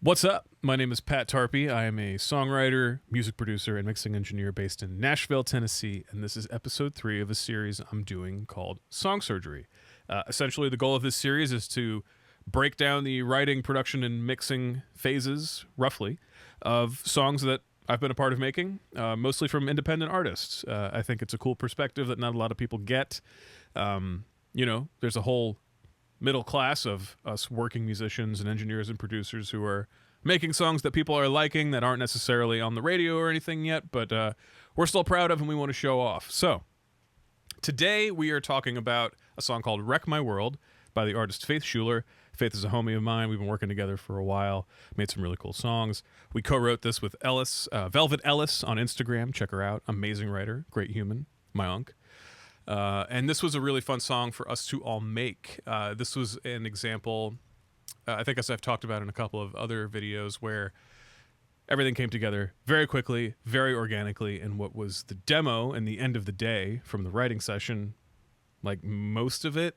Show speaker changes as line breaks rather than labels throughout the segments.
What's up? My name is Pat Tarpey. I am a songwriter, music producer, and mixing engineer based in Nashville, Tennessee, and this is episode 3 of a series I'm doing called Song Surgery. Essentially, the goal of this series is to break down the writing, production, and mixing phases, roughly, of songs that I've been a part of making, mostly from independent artists. I think it's a cool perspective that not a lot of people get. There's a whole middle class of us working musicians and engineers and producers who are making songs that people are liking that aren't necessarily on the radio or anything yet, but we're still proud of and we want to show off. So today we are talking about a song called Wreck My World by the artist Faith Schueler. Faith is a homie of mine. We've been working together for a while, made some really cool songs. We co-wrote this with Velvet Ellis on Instagram. Check her out. Amazing writer, great human, my unk. And this was a really fun song for us to all make. This was an example, I think as I've talked about in a couple of other videos, where everything came together very quickly, very organically, and what was the demo and the end of the day from the writing session, like most of it,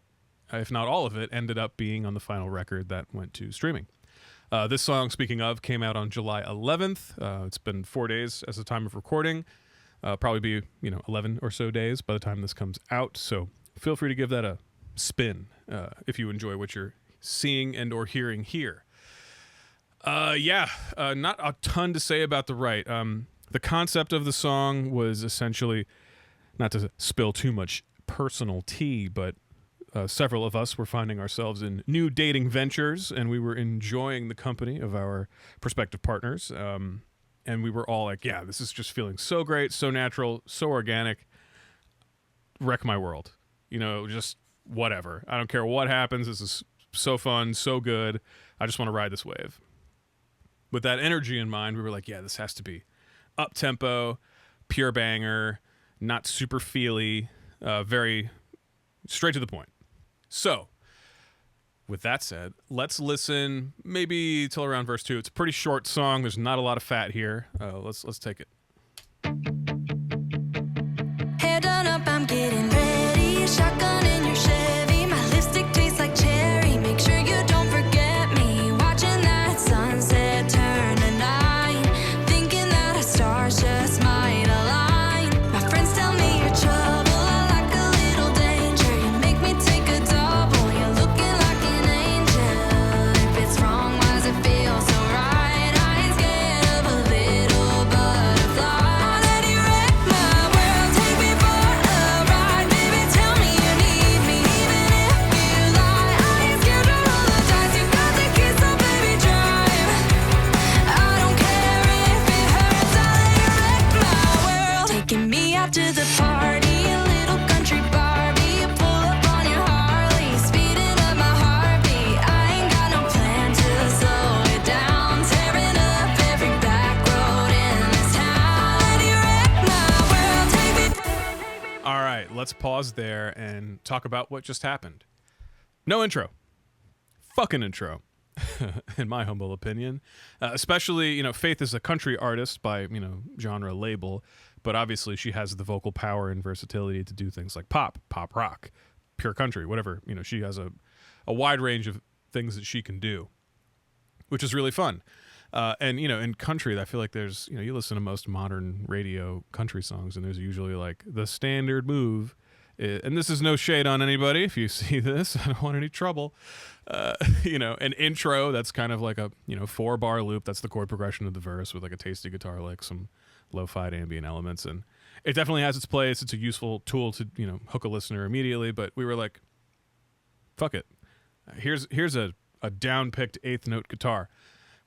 if not all of it, ended up being on the final record that went to streaming. This song, speaking of, came out on July 11th. It's been 4 days as the time of recording. Probably be 11 or so days by the time this comes out, so feel free to give that a spin if you enjoy what you're seeing and or hearing here. Not a ton to say about the write. The concept of the song was essentially, not to spill too much personal tea, but several of us were finding ourselves in new dating ventures, and we were enjoying the company of our prospective partners. And we were all like, yeah, this is just feeling so great, so natural, so organic. Wreck my world. Just whatever. I don't care what happens. This is so fun, so good. I just want to ride this wave. With that energy in mind, we were like, yeah, this has to be up-tempo, pure banger, not super feely, very straight to the point. So, with that said, let's listen maybe till around verse 2. It's a pretty short song. There's not a lot of fat here. Let's take it.
Hair done up, I'm getting ready. Shotgun in your Chevy. My lipstick tastes like cherry. Make sure you don't forget me. Watching that sunset turn to night. Thinking that our stars just might align. My friends tell me you're trouble. I like a little danger. You make me take a double. You're looking like an angel. If it's wrong, why does it feel so right? I ain't scared of a little butterfly. Let you wreck my world. Take me for a ride. Baby, tell me you need me. Even if you lie, I ain't scared to roll the dice. You got the keys, so baby, drive. I don't care if it hurts. I'll let you wreck my world. Taking me out to the party, a little country Barbie. You pull up on your Harley, speeding up my heartbeat. I ain't got no plan to slow it down. Tearing up every back road in this town. Let you wreck my world. Take me.
All right, let's pause there and talk about what just happened. No intro. Fucking intro. In my humble opinion. Especially, Faith is a country artist by, genre label, but obviously she has the vocal power and versatility to do things like pop rock, pure country, whatever. She has a wide range of things that she can do, which is really fun. And in country, I feel like there's, you listen to most modern radio country songs, and there's usually like the standard move. And this is no shade on anybody. If you see this, I don't want any trouble. An intro that's kind of like a 4-bar loop. That's the chord progression of the verse with like a tasty guitar lick, some lo-fi ambient elements, and it definitely has its place. It's a useful tool to hook a listener immediately. But we were like, fuck it. Here's a down-picked 8th note guitar,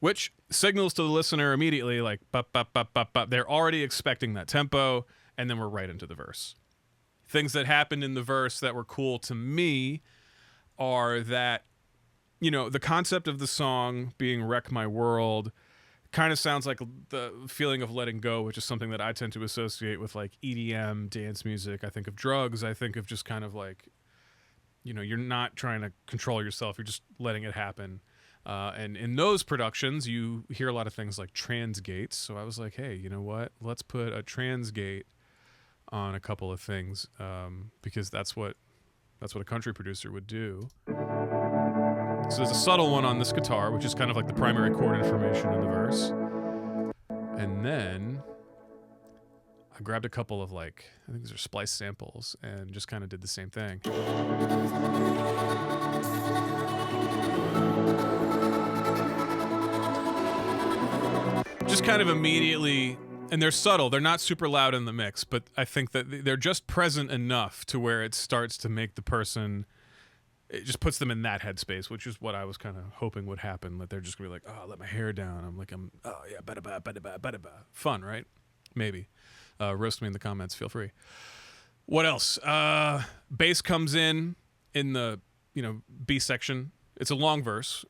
which signals to the listener immediately like bop, bop, bop, bop, bop. They're already expecting that tempo, and then we're right into the verse. Things that happened in the verse that were cool to me are that, the concept of the song being Wreck My World kind of sounds like the feeling of letting go, which is something that I tend to associate with like EDM, dance music. I think of drugs. I think of just kind of like, you're not trying to control yourself. You're just letting it happen. And in those productions, you hear a lot of things like transgates. So I was like, hey, you know what? Let's put a transgate on a couple of things, because that's what a country producer would do. So there's a subtle one on this guitar, which is kind of like the primary chord information in the verse. And then I grabbed a couple of I think these are splice samples and just kind of did the same thing. Just kind of immediately, and they're subtle, they're not super loud in the mix, but I think that they're just present enough to where it starts to make the person, it just puts them in that headspace, which is what I was kind of hoping would happen. That they're just gonna be like, oh, let my hair down. Oh yeah, ba-da-ba. Fun, right? Maybe. Roast me in the comments, feel free. What else? Bass comes in the, B section. It's a long verse.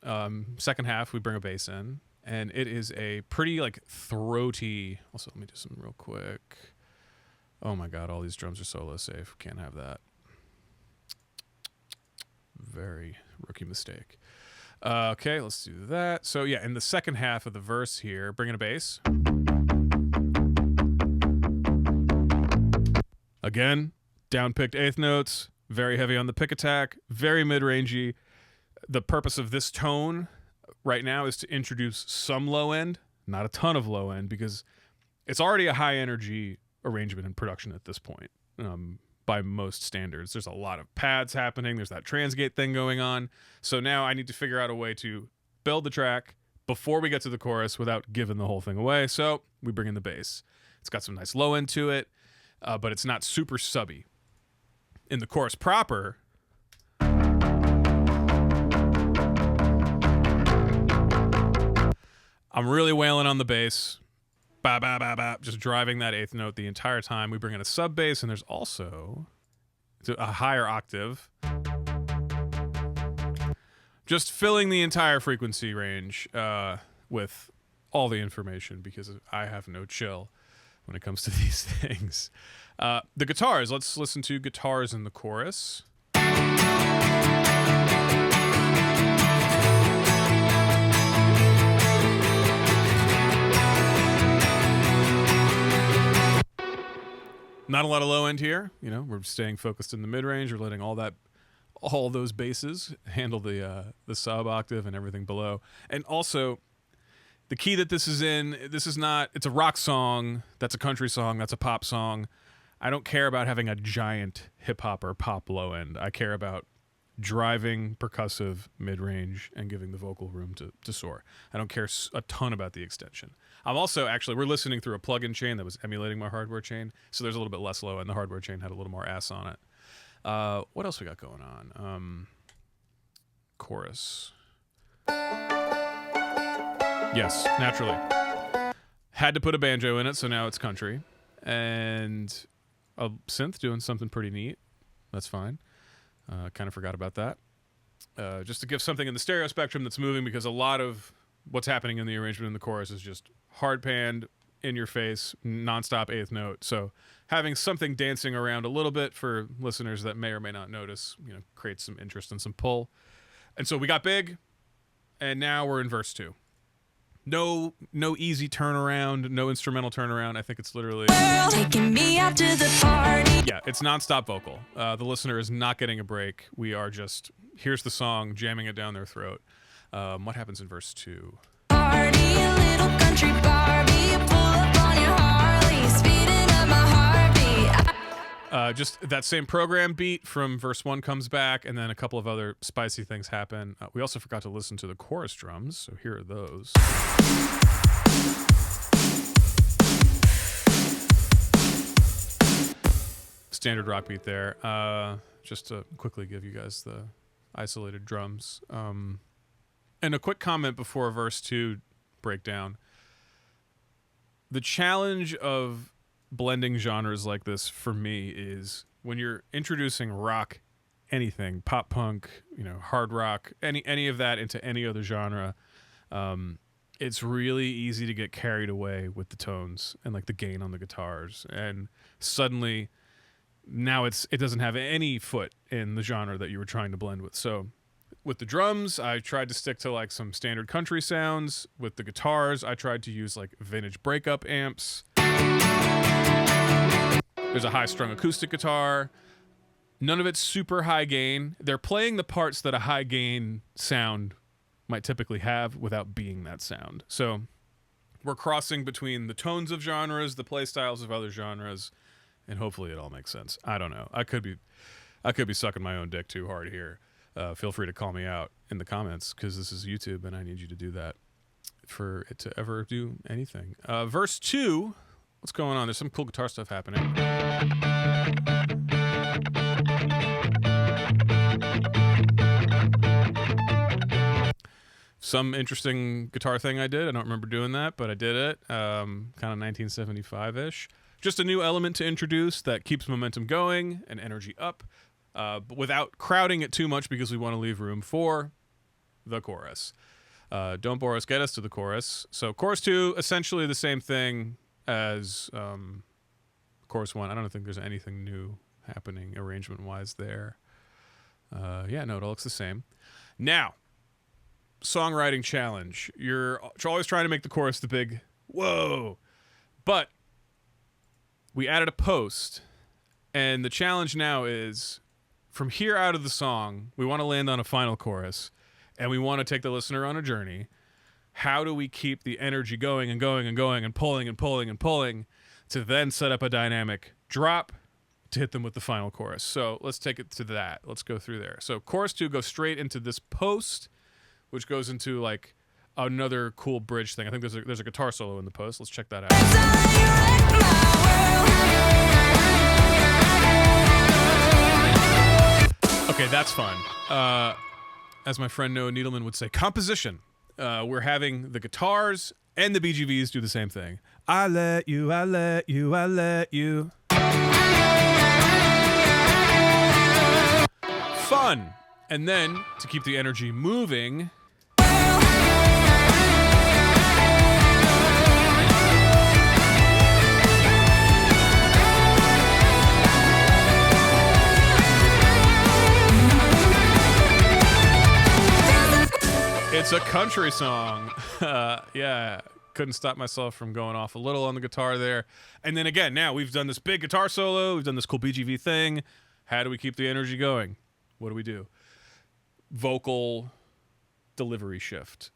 Second half, we bring a bass in, and it is a pretty throaty. Also, let me do something real quick. Oh my God, all these drums are solo safe. Can't have that. Very rookie mistake. Okay, let's do that. So yeah, in the second half of the verse here, bringing a bass. Again, down-picked eighth notes, very heavy on the pick attack, very mid-rangey. The purpose of this tone right now is to introduce some low end, not a ton of low end, because it's already a high-energy arrangement and production at this point. By most standards, there's a lot of pads happening. There's that transgate thing going on. So now I need to figure out a way to build the track before we get to the chorus without giving the whole thing away. So we bring in the bass. It's got some nice low end to it, but it's not super subby. In the chorus proper, I'm really wailing on the bass. Ba, ba, ba, ba, just driving that eighth note the entire time. We bring in a sub bass, and there's also a higher octave. Just filling the entire frequency range with all the information, because I have no chill when it comes to these things. The guitars, let's listen to guitars in the chorus. Not a lot of low end here. We're staying focused in the mid range. We're letting all those basses handle the sub octave and everything below. And also, the key that this is in, it's a rock song, that's a country song, that's a pop song. I don't care about having a giant hip hop or pop low end. I care about driving percussive mid range and giving the vocal room to soar. I don't care a ton about the extension. I'm also we're listening through a plug-in chain that was emulating my hardware chain, so there's a little bit less low, and the hardware chain had a little more ass on it. What else we got going on? Chorus. Yes, naturally. Had to put a banjo in it, so now it's country. And a synth doing something pretty neat. That's fine. Kind of forgot about that. Just to give something in the stereo spectrum that's moving, because a lot of what's happening in the arrangement in the chorus is just hard panned, in your face, nonstop eighth note. So having something dancing around a little bit for listeners that may or may not notice, creates some interest and some pull. And so we got big, and now we're in verse 2. No easy turnaround, no instrumental turnaround. I think it's literally taking me out to the party. Yeah, it's nonstop vocal. The listener is not getting a break. We are just, here's the song, jamming it down their throat. What happens in verse 2? Party, little country Barbie, pull up on your Harley, speeding up my heartbeat. Just that same program beat from verse 1 comes back, and then a couple of other spicy things happen. We also forgot to listen to the chorus drums, so here are those. Standard rock beat there. Just to quickly give you guys the isolated drums. And a quick comment before verse 2 breakdown. The challenge of blending genres like this for me is when you're introducing rock, anything, pop punk, hard rock, any of that into any other genre, it's really easy to get carried away with the tones and the gain on the guitars, and suddenly now it doesn't have any foot in the genre that you were trying to blend with. So with the drums, I tried to stick to some standard country sounds. With the guitars, I tried to use vintage breakup amps. There's a high-strung acoustic guitar. None of it's super high gain. They're playing the parts that a high gain sound might typically have without being that sound. So we're crossing between the tones of genres, the play styles of other genres, and hopefully it all makes sense. I don't know. I could be sucking my own dick too hard here. Feel free to call me out in the comments, because this is YouTube and I need you to do that for it to ever do anything. Verse 2, what's going on? There's some cool guitar stuff happening. Some interesting guitar thing I did. I don't remember doing that, but I did it. Kind of 1975-ish. Just a new element to introduce that keeps momentum going and energy up, but without crowding it too much, because we want to leave room for the chorus. Don't bore us, get us to the chorus. So chorus 2, essentially the same thing as chorus 1. I don't think there's anything new happening arrangement-wise there. Yeah, no, it all looks the same. Now, songwriting challenge. You're always trying to make the chorus the big whoa, but we added a post, and the challenge now is, from here out of the song, we want to land on a final chorus, and we want to take the listener on a journey. How do we keep the energy going and going and going and pulling and pulling and pulling to then set up a dynamic drop to hit them with the final chorus? So let's take it to that. Let's go through there. So chorus 2 goes straight into this post, which goes into like another cool bridge thing. I think there's a guitar solo in the post. Let's check that out. Okay, that's fun. As my friend Noah Needleman would say, composition. We're having the guitars and the BGVs do the same thing. I let you, I let you, I let you. Fun. And then, to keep the energy moving, it's a country song. Yeah, couldn't stop myself from going off a little on the guitar there. And then again, now we've done this big guitar solo. We've done this cool BGV thing. How do we keep the energy going? What do we do? Vocal delivery shift.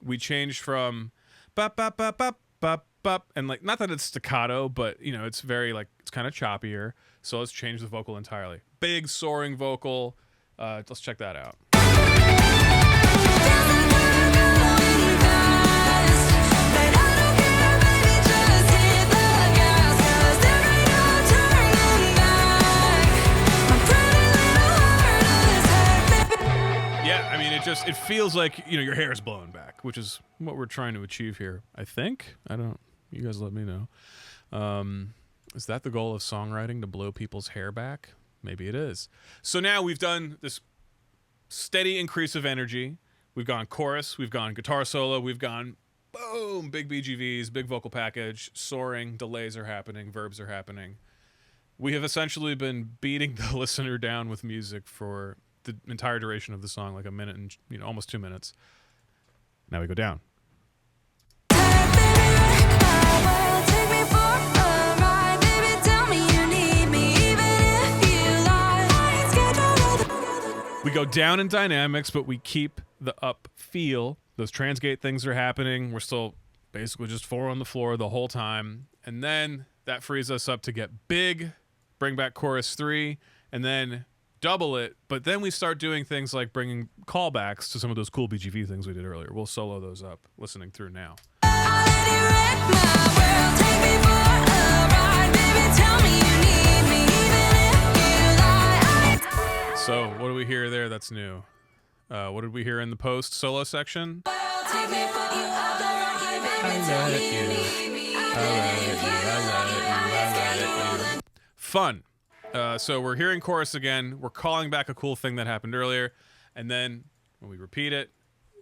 We changed from bop, bop, bop, bop, bop, bop. And like, not that it's staccato, but you know, it's very like, it's kind of choppier. So let's change the vocal entirely. Big soaring vocal. Let's check that out. It feels like, you know, your hair is blowing back, which is what we're trying to achieve here, I think. You guys let me know. Is that the goal of songwriting, to blow people's hair back? Maybe it is. So now we've done this steady increase of energy. We've gone chorus, we've gone guitar solo, we've gone boom, big BGVs, big vocal package, soaring, delays are happening, verbs are happening. We have essentially been beating the listener down with music for the entire duration of the song, like a minute and, you know, almost 2 minutes. Now we go down. We go down in dynamics, but we keep the up feel. Those transgate things are happening. We're still basically just 4 on the floor the whole time. And then that frees us up to get big, bring back chorus 3, and then double it. But then we start doing things like bringing callbacks to some of those cool BGV things we did earlier. We'll solo those up, listening through now. So what do we hear there that's new? What did we hear in the post solo section? Fun. So we're hearing chorus again. We're calling back a cool thing that happened earlier. And then when we repeat it,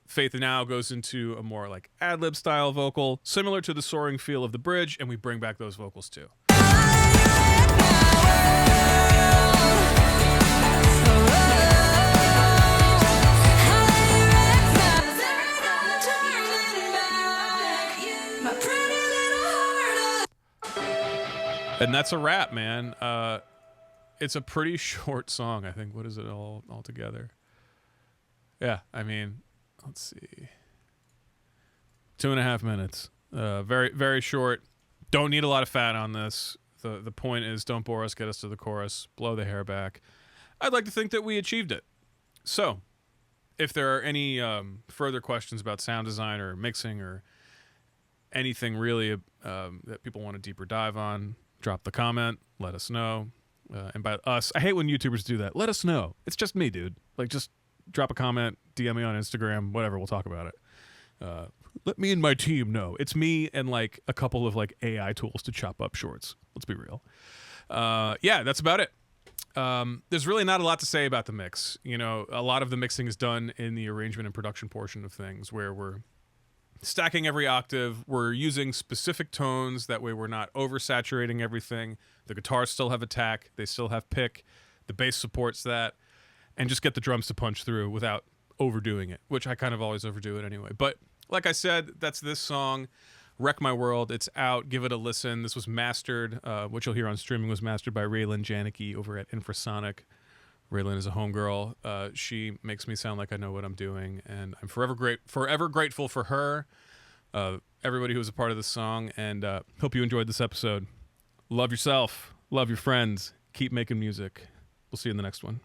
Faith now goes into a more like ad-lib style vocal, similar to the soaring feel of the bridge, and we bring back those vocals too. And that's a wrap, man. it's a pretty short song. I think. What is it all together? Yeah, I mean, let's see. 2.5 minutes. Very, very short. Don't need a lot of fat on this. The point is, don't bore us, get us to the chorus, blow the hair back. I'd like to think that we achieved it. So, if there are any further questions about sound design or mixing or anything really that people want a deeper dive on, drop the comment, let us know. And by us, I hate when YouTubers do that. Let us know. It's just me, dude. Like, just drop a comment, DM me on Instagram, whatever, we'll talk about it. Let me and my team know. It's me and like a couple of like AI tools to chop up shorts. Let's be real. Yeah, that's about it. There's really not a lot to say about the mix. You know, a lot of the mixing is done in the arrangement and production portion of things, where we're stacking every octave. We're using specific tones. That way we're not oversaturating everything. The guitars still have attack. They still have pick. The bass supports that. And just get the drums to punch through without overdoing it, which I kind of always overdo it anyway. But like I said, that's this song, Wreck My World. It's out. Give it a listen. This was mastered. What you'll hear on streaming was mastered by Raylan Janicki over at Infrasonic. Raylan is a homegirl. She makes me sound like I know what I'm doing, and I'm forever grateful for her, everybody who was a part of this song, and hope you enjoyed this episode. Love yourself. Love your friends. Keep making music. We'll see you in the next one.